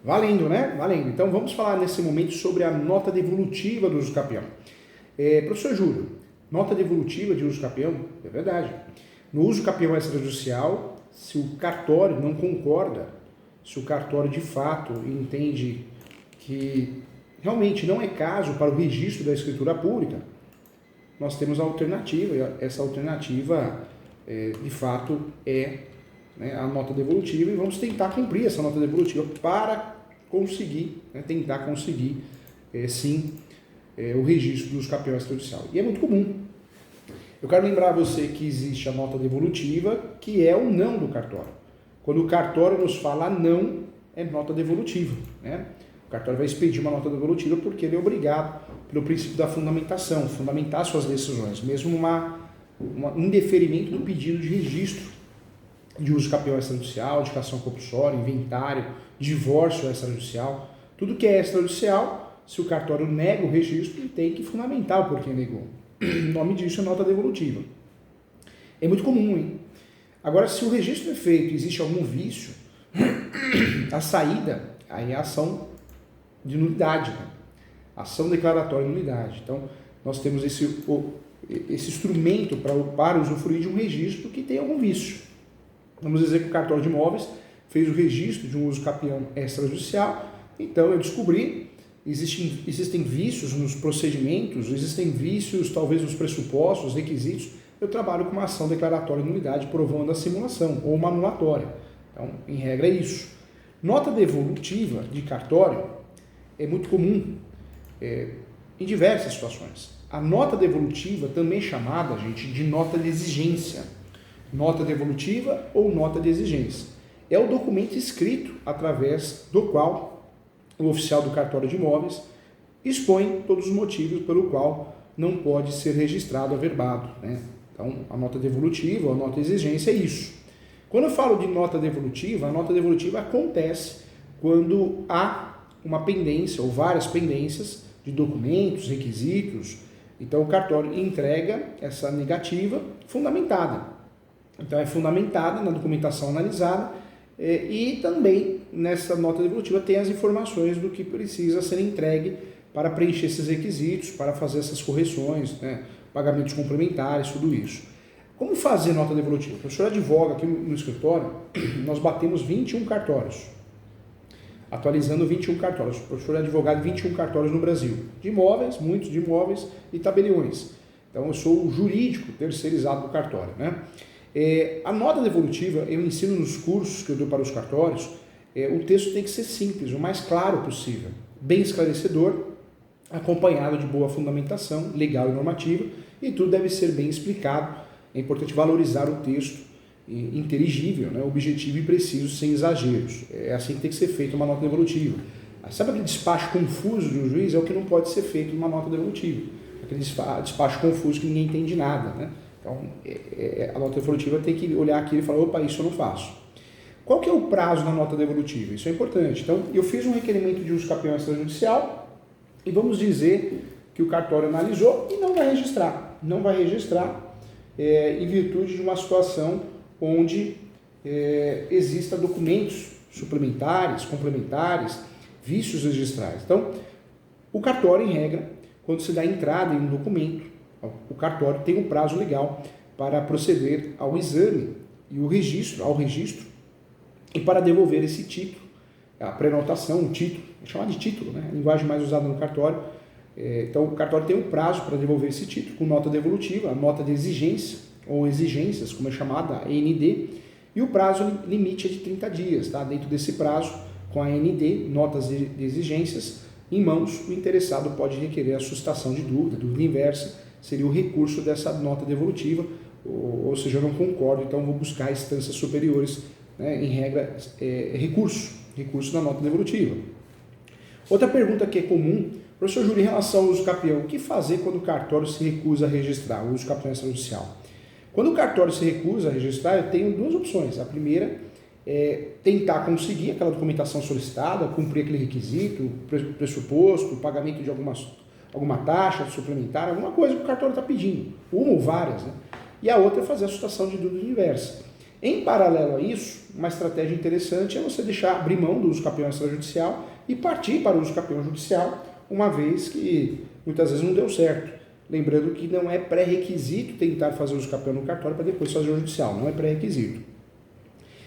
Valendo, né? Valendo. Então vamos falar nesse momento sobre a nota devolutiva do uso capião. Professor Júlio, nota devolutiva de uso capião? É verdade. No uso capião extrajudicial, se o cartório não concorda, se o cartório de fato entende que realmente não é caso para o registro da escritura pública, nós temos a alternativa, e essa alternativa de fato né, a nota devolutiva, e vamos tentar cumprir essa nota devolutiva para conseguir, tentar conseguir sim o registro dos capião extrajudicial. E é muito comum. Eu quero lembrar a você que existe a nota devolutiva, que é o não do cartório. Quando o cartório nos fala não, é nota devolutiva, né? O cartório vai expedir uma nota devolutiva porque ele é obrigado, pelo princípio da fundamentação, fundamentar suas decisões, mesmo um indeferimento do pedido de registro de uso capião extrajudicial, indicação compulsória, inventário, divórcio extrajudicial, tudo que é extrajudicial, se o cartório nega o registro, ele tem que fundamentar o porquê negou. O nome disso é nota devolutiva. É muito comum, hein? Agora, se o registro é feito e existe algum vício, a saída aí é a ação de nulidade, né? Ação declaratória de nulidade. Então, nós temos esse instrumento para usufruir de um registro que tem algum vício. Vamos dizer que o cartório de imóveis fez o registro de um uso capião extrajudicial, então eu descobri, existem vícios nos procedimentos, existem vícios talvez nos pressupostos, requisitos, eu trabalho com uma ação declaratória de nulidade provando a simulação ou uma anulatória. Então, em regra é isso. Nota devolutiva de cartório é muito comum em diversas situações. A nota devolutiva também é chamada, gente, de nota de exigência. Nota devolutiva ou nota de exigência. É o documento escrito através do qual o oficial do cartório de imóveis expõe todos os motivos pelo qual não pode ser registrado averbado, né? Então, a nota devolutiva ou a nota de exigência é isso. Quando eu falo de nota devolutiva, a nota devolutiva acontece quando há uma pendência ou várias pendências de documentos, requisitos. Então, o cartório entrega essa negativa fundamentada. Então, é fundamentada na documentação analisada e também nessa nota devolutiva tem as informações do que precisa ser entregue para preencher esses requisitos, para fazer essas correções, né, pagamentos complementares, tudo isso. Como fazer nota devolutiva? O professor advoga aqui no escritório, nós batemos 21 cartórios, atualizando 21 cartórios. O professor é advogado de 21 cartórios no Brasil, de imóveis, muitos de imóveis e tabeliões. Então, eu sou o jurídico terceirizado do cartório, né? A nota devolutiva, eu ensino nos cursos que eu dou para os cartórios, o texto tem que ser simples, o mais claro possível, bem esclarecedor, acompanhado de boa fundamentação legal e normativa, e tudo deve ser bem explicado. É importante valorizar o texto inteligível, né, objetivo e preciso, sem exageros. É assim que tem que ser feita uma nota devolutiva. Sabe aquele despacho confuso de um juiz? É o que não pode ser feito numa nota devolutiva. Aquele despacho confuso que ninguém entende nada, né? Então, a nota devolutiva tem que olhar aqui e falar, opa, isso eu não faço. Qual que é o prazo da nota devolutiva? Isso é importante. Então, eu fiz um requerimento de uso capião extrajudicial e vamos dizer que o cartório analisou e não vai registrar. Não vai registrar em virtude de uma situação onde exista documentos suplementares, complementares, vícios registrais. Então, o cartório, em regra, quando se dá entrada em um documento, o cartório tem um prazo legal para proceder ao exame e ao registro, e para devolver esse título, a prenotação, o título, é chamado de título, né? A linguagem mais usada no cartório. Então, o cartório tem um prazo para devolver esse título com nota devolutiva, a nota de exigência, ou exigências, como é chamada, a ND, e o prazo limite é de 30 dias. Tá? Dentro desse prazo, com a ND, notas de exigências, em mãos, o interessado pode requerer a sustação de dúvida inversa, seria o recurso dessa nota devolutiva, ou seja, eu não concordo, então vou buscar instâncias superiores, né, em regra, recurso da nota devolutiva. Outra pergunta que é comum, professor Júlio, em relação ao uso capião, o que fazer quando o cartório se recusa a registrar o uso capião extrajudicial? Quando o cartório se recusa a registrar, eu tenho duas opções. A primeira é tentar conseguir aquela documentação solicitada, cumprir aquele requisito, pressuposto, pagamento de alguma taxa suplementar, alguma coisa que o cartório está pedindo, uma ou várias, né? E a outra é fazer a sustação de dúvida inversa. Em paralelo a isso, uma estratégia interessante é você abrir mão do uso capião extrajudicial e partir para o uso capião judicial, uma vez que muitas vezes não deu certo. Lembrando que não é pré-requisito tentar fazer uso capião no cartório para depois fazer o judicial, não é pré-requisito.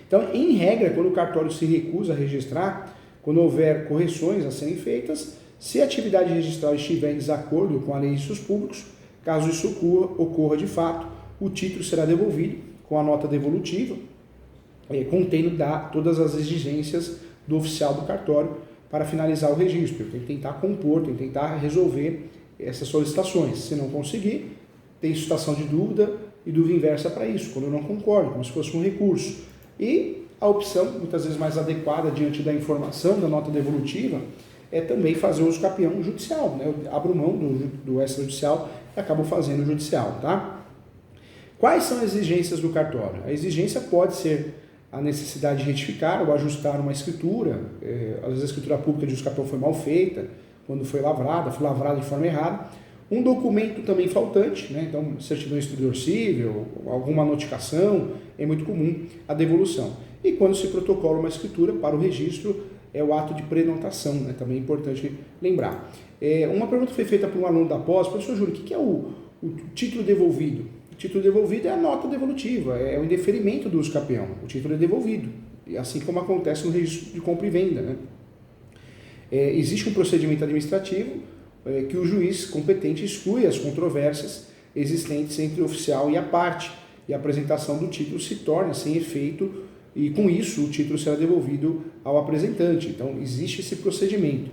Então, em regra, quando o cartório se recusa a registrar, quando houver correções a serem feitas, se a atividade registral estiver em desacordo com a lei de registros públicos, caso isso ocorra de fato, o título será devolvido com a nota devolutiva, contendo todas as exigências do oficial do cartório para finalizar o registro. Tem que tentar compor, tem que tentar resolver essas solicitações. Se não conseguir, tem suscitação de dúvida e dúvida inversa para isso, quando eu não concordo, como se fosse um recurso. E a opção, muitas vezes mais adequada diante da informação da nota devolutiva, é também fazer o uso capião judicial. Né? Eu abro mão do extrajudicial e acabo fazendo o judicial. Tá? Quais são as exigências do cartório? A exigência pode ser a necessidade de retificar ou ajustar uma escritura. Às vezes a escritura pública de uso capião foi mal feita, quando foi lavrada de forma errada. Um documento também faltante, né? Então certidão distribuidor civil, alguma notificação, é muito comum a devolução. E quando se protocola uma escritura para o registro, é o ato de prenotação, né? Também é importante lembrar. Uma pergunta foi feita por um aluno da pós: professor Júlio, o que é o título devolvido? O título devolvido é a nota devolutiva, é o indeferimento do uso capião. O título é devolvido, assim como acontece no registro de compra e venda, né? Existe um procedimento administrativo que o juiz competente exclui as controvérsias existentes entre o oficial e a parte, e a apresentação do título se torna sem efeito, e com isso o título será devolvido ao apresentante. Então existe esse procedimento.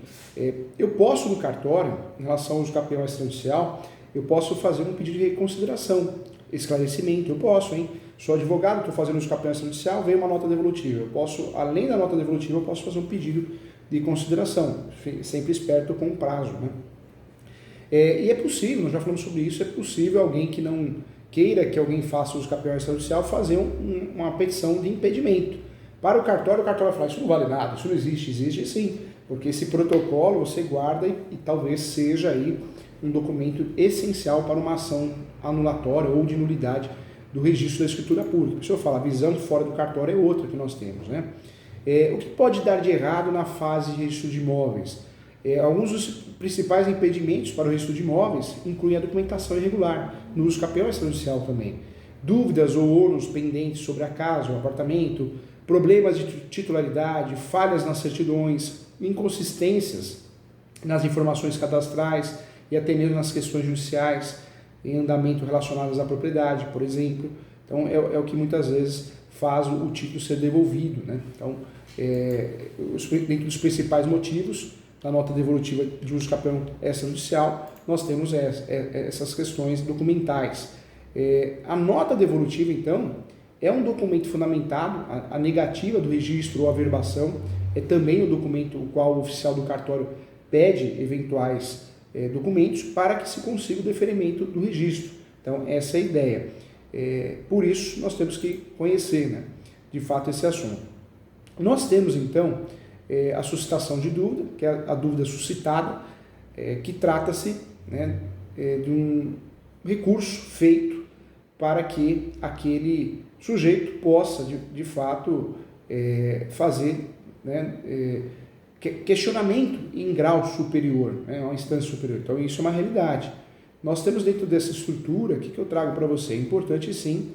Eu posso, no cartório, em relação ao uso capião extrajudicial, eu posso fazer um pedido de reconsideração, esclarecimento. Eu posso, hein? Sou advogado, estou fazendo uso capião extrajudicial, veio uma nota devolutiva. Eu posso, além da nota devolutiva, eu posso fazer um pedido de consideração, sempre esperto com o prazo, né? E é possível, nós já falamos sobre isso, é possível alguém que não queira que alguém faça uso capião extrajudicial fazer uma petição de impedimento. Para o cartório vai falar: isso não vale nada, isso não existe. Existe sim, porque esse protocolo você guarda e talvez seja aí um documento essencial para uma ação anulatória ou de nulidade do registro da escritura pública. Se eu falar, a visão fora do cartório é outra que nós temos, né? O que pode dar de errado na fase de registro de imóveis? Alguns dos principais impedimentos para o registro de imóveis incluem a documentação irregular, no uso capião extrajudicial também, dúvidas ou ônus pendentes sobre a casa ou apartamento, problemas de titularidade, falhas nas certidões, inconsistências nas informações cadastrais e até mesmo nas questões judiciais em andamento relacionadas à propriedade, por exemplo. Então é o que muitas vezes faz o título ser devolvido, né? Então, dentro dos principais motivos da nota devolutiva de uso capião extrajudicial, nós temos essas questões documentais. A nota devolutiva, então, é um documento fundamentado, a negativa do registro ou averbação é também o documento o qual o oficial do cartório pede eventuais documentos para que se consiga o deferimento do registro. Então, essa é a ideia. Por isso, nós temos que conhecer, né, de fato, esse assunto. Nós temos, então, a suscitação de dúvida, que é a dúvida suscitada, que trata-se, né, de um recurso feito para que aquele sujeito possa, de fato, fazer, né, questionamento em grau superior, né, uma instância superior. Então, isso é uma realidade. Nós temos dentro dessa estrutura, o que eu trago para você? É importante, sim,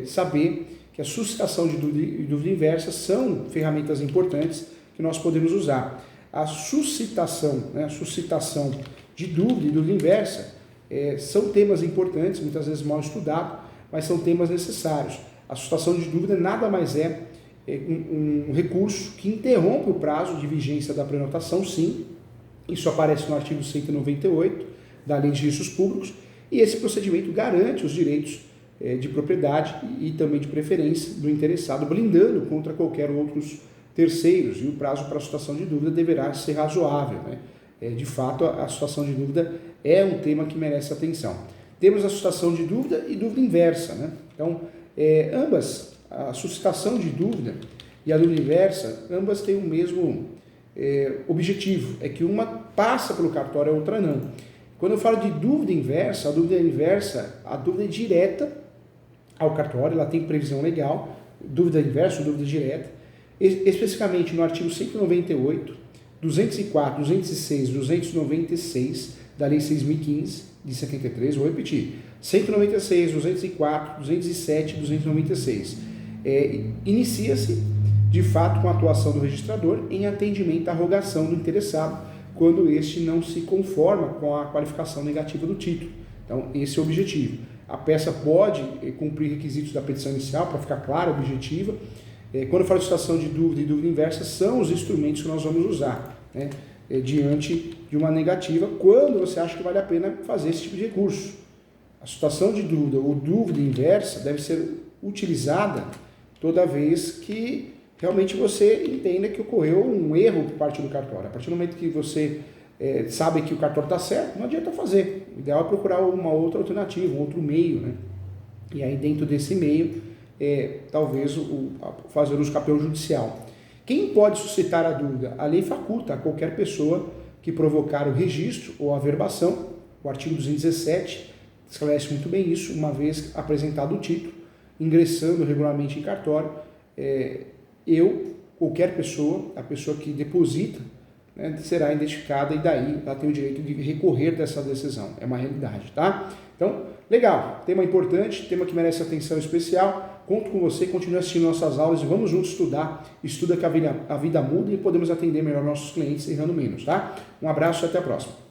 saber que a suscitação de dúvida e dúvida inversa são ferramentas importantes que nós podemos usar. A suscitação, né, a suscitação de dúvida e dúvida inversa são temas importantes, muitas vezes mal estudados, mas são temas necessários. A suscitação de dúvida nada mais é um recurso que interrompe o prazo de vigência da prenotação, sim. Isso aparece no artigo 198 da Lei de Registros Públicos, e esse procedimento garante os direitos de propriedade e também de preferência do interessado, blindando contra qualquer outros terceiros, e o prazo para a suscitação de dúvida deverá ser razoável, né? De fato, a suscitação de dúvida é um tema que merece atenção. Temos a suscitação de dúvida e dúvida inversa, né? Então, ambas, a suscitação de dúvida e a dúvida inversa, ambas têm o mesmo objetivo, é que uma passa pelo cartório e a outra não. Quando eu falo de dúvida inversa, a dúvida é direta ao cartório, ela tem previsão legal, dúvida inversa, dúvida direta, especificamente no artigo 198, 204, 206, 296 da Lei 6.015 de 73, vou repetir, 196, 204, 207 e 296. Inicia-se, de fato, com a atuação do registrador em atendimento à rogação do interessado, quando este não se conforma com a qualificação negativa do título. Então, esse é o objetivo. A peça pode cumprir requisitos da petição inicial, para ficar clara, objetiva. Quando eu falo de situação de dúvida e dúvida inversa, são os instrumentos que nós vamos usar, né, diante de uma negativa, quando você acha que vale a pena fazer esse tipo de recurso. A situação de dúvida ou dúvida inversa deve ser utilizada toda vez que realmente você entenda que ocorreu um erro por parte do cartório. A partir do momento que você sabe que o cartório está certo, não adianta fazer. O ideal é procurar uma outra alternativa, um outro meio, né? E aí dentro desse meio, talvez fazer uso do campeão judicial. Quem pode suscitar a dúvida? A lei faculta a qualquer pessoa que provocar o registro ou a averbação. O artigo 217 esclarece muito bem isso, uma vez apresentado o título, ingressando regularmente em cartório, qualquer pessoa, a pessoa que deposita, né, será identificada e daí ela tem o direito de recorrer dessa decisão. É uma realidade, tá? Então, legal, tema importante, tema que merece atenção especial. Conto com você, continue assistindo nossas aulas e vamos juntos estudar. Estuda que a vida muda e podemos atender melhor nossos clientes errando menos, tá? Um abraço e até a próxima.